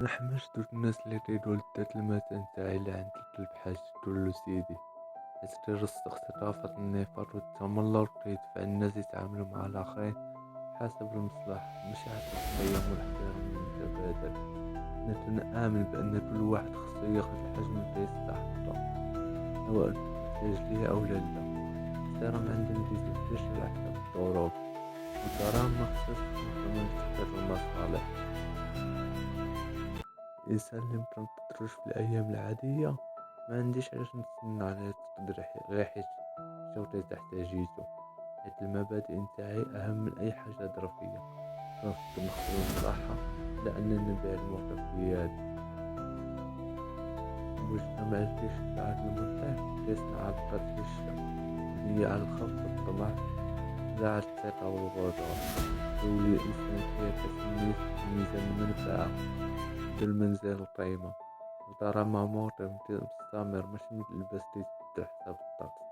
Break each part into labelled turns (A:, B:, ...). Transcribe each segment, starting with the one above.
A: نحماش دوك الناس اللي كيقولوا الذات المثل نتاعي اللي عند الكلب حاج تقول سيدي، حيت كيرسخ ثقافة النفاق والتملق وكيدفع الناس يتعاملوا مع الآخرين حسب المصلحة ماشي حسب القيم والاحترام المتبادل. أنا كنآمن بأن كل واحد خصو ياخد الحجم اللي يستحقه، سواء كنت محتاج ليه أو لا. الاحترام عندنا متيزيدش على حسب الظروف، والكرامة ما خصهاش تكون كمان تحقيق المصالح. الإنسان اللي مكنقدروش في الأيام العادية ما عنديش علاش نتسنى عليه تقدر غير حيت شوطي تحت جيتو، حيت المبادئ نتاعي أهم من أي حاجة ظرفية. كنفضل نختار المصلحة على أننا نبيع الموقف ديالي. المجتمع اللي كيشجع على المنطق كيصنع علاقات هشة مبنية على الخوف والطمع لا على الثقة والغدر. يولي الإنسان كيعكس ميزان المنفعة بدل المنزل القيمة، وترى مع موقف مستمر مش متلبس تحت حساب الطقس.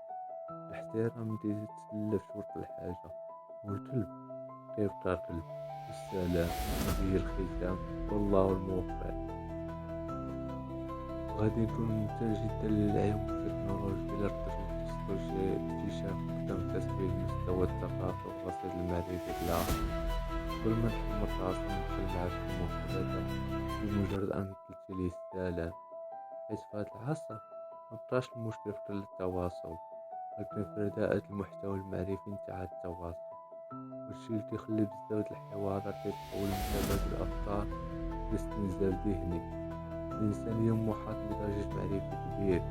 A: الاحترام متيتسلف شروط الحاجة، والكلب كيبقى كلب، والسلام هي الختام، والله الموفق. غادي يكون ممتع جدا للعلم والتكنولوجيا إلا قدرنا نوصلو شي اكتشاف قدام تسوية المستوى الثقافي والرصيد المعرفي الآخر، قبل ما نحمر راسي وندخل معاك في المحادثة بمجرد أن قلتلي السلام. حيت في هاد العصر مبقاش المشكل في قلة التواصل، ولكن في رداءة المحتوى المعرفي نتاع التواصل. والشي اللي كيخلي بزاف د الحوارات كيتحول من تبادل أفكار لاستنزاف ذهني. الإنسان اليوم محاط بضجيج معرفي كبير،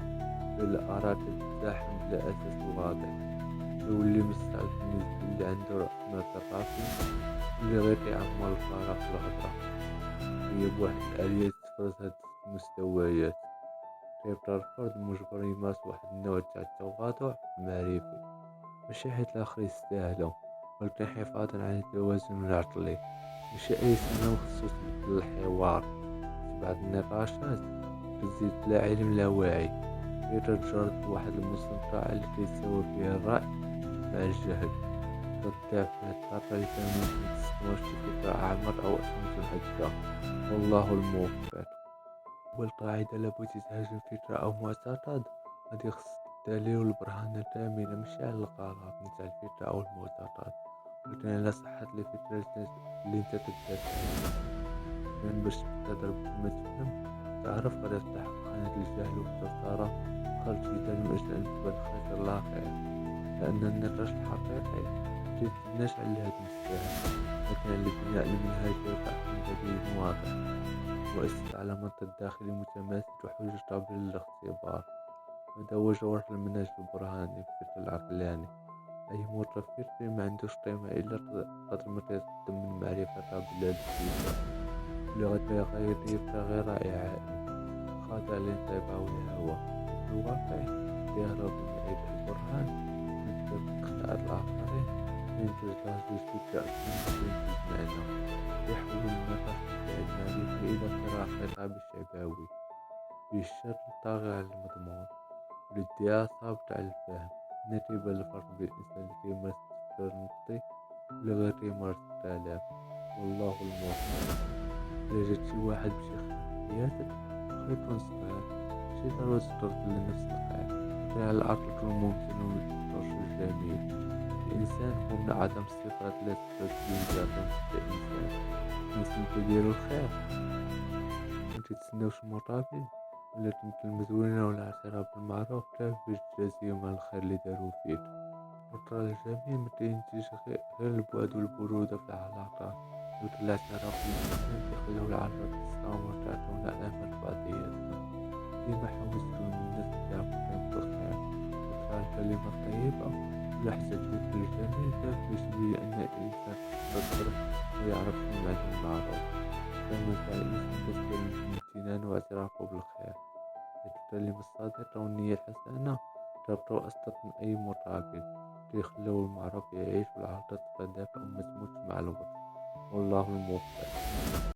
A: بين الآراء تتزاحم بلا أساس واضح. يولي مستعد بالنسبة اللي عنده رأس ثقافي واللي غير كيعمر الفراغ في الهضرة. هي بواحد الآلية تفرز هاد المستويات. كيبقى الفرد مجبر يمارس واحد النوع تاع التواضع المعرفي، ماشي حيت الآخر يستاهلو، ولكن حفاظا على التوازن العقلي. ماشي أي سنة خصو تبدل الحوار، بعض النقاشات كتزيد لا علم لا وعي، غير تجرد واحد المستنقع اللي كيتساوى فيها الرأي مع الجهل. تضيع فيها الطاقة اللي كان ممكن تستثمر في فكرة أعمق أو أفهم أكثر، والله الموفق. والقاعدة لابد تهاجم فكرة أو معتقد غادي خص الدليل والبرهان الكاملة، ماشي على القرارات نتاع الفكرة أو المعتقد، ولكن على صحة الفكرة اللي انت كدافع عليها. لأن باش تقدر ما تفهم تعرف غادي تلحق خانة الجهل والتثارة خلط جدال من أجل أن تبان خاسر لا خير. لأن النقاش الحقيقي متيبناش على الهدم السهل، لكن على بناء المنهج وتحقيق بديل واضح، وأسس على منطق داخلي متماسك وحجج قابلة للاختبار. هذا هو جوهر المنهج البرهاني في الفكر العقلاني. أي متفكر ما عندوش قيمة إلا قدر ما كيقدم من معرفة قابلة للاستيفاء، اللي غير يبقى غير رائع خاضع للانطباع والهوى. في الواقع يهرب من عيب البرهان من اختيار الآخرين، ينتج تهزيز فكرة أكثر من معنى، يحول النقاش نتاع المعرفة إلى صراع خطاب شعبوي فيه الشر طاغي على المضمون والادعاء صابت على الفهم. هنا كيبان الفرق بين الإنسان اللي كيمارس التفكير النقدي واللي غير كيمارس الكلام، والله الموفق. إلا جات شي واحد باش يخرب حياتك واخا يكون صغير ماشي ضروري تقتل لنفس الخير، غير على الأقل كون ممتن ومتفكرش الجميل. الإنسان هو من أعظم الصفات التي تميز الإنسان. الإنسان كيديرو الخير متيتسناوش المقابل، ولكن كلمة زوينة والاعتراف بالمعروف كافي باش تجازيهم على الخير اللي دارو فيك. والرضا الجميل مكينتيش غير البعد والبرودة في العلاقات، ولكن الاعتراف بالإنسان كيخليو العلاقات تستمر وتعتمد على بعضياتنا. ديما حاول تكون من الناس اللي يعرفو قيمة الخير، وتقال الكلمة الطيبة ولحظة الذكر الجميل كافي باش تبين أن الإنسان قدر ويعرف شنو معنى المعروف. كما فعل الإنسان كتبان من امتنان واعترافه بالخير. الكلمة الصادقة والنية الحسنة كيبقاو أصدق من أي مقابل، كيخليو المعروف يعيش والعلاقة تبقى دافئة ومتموتش مع الوقت، والله الموفق.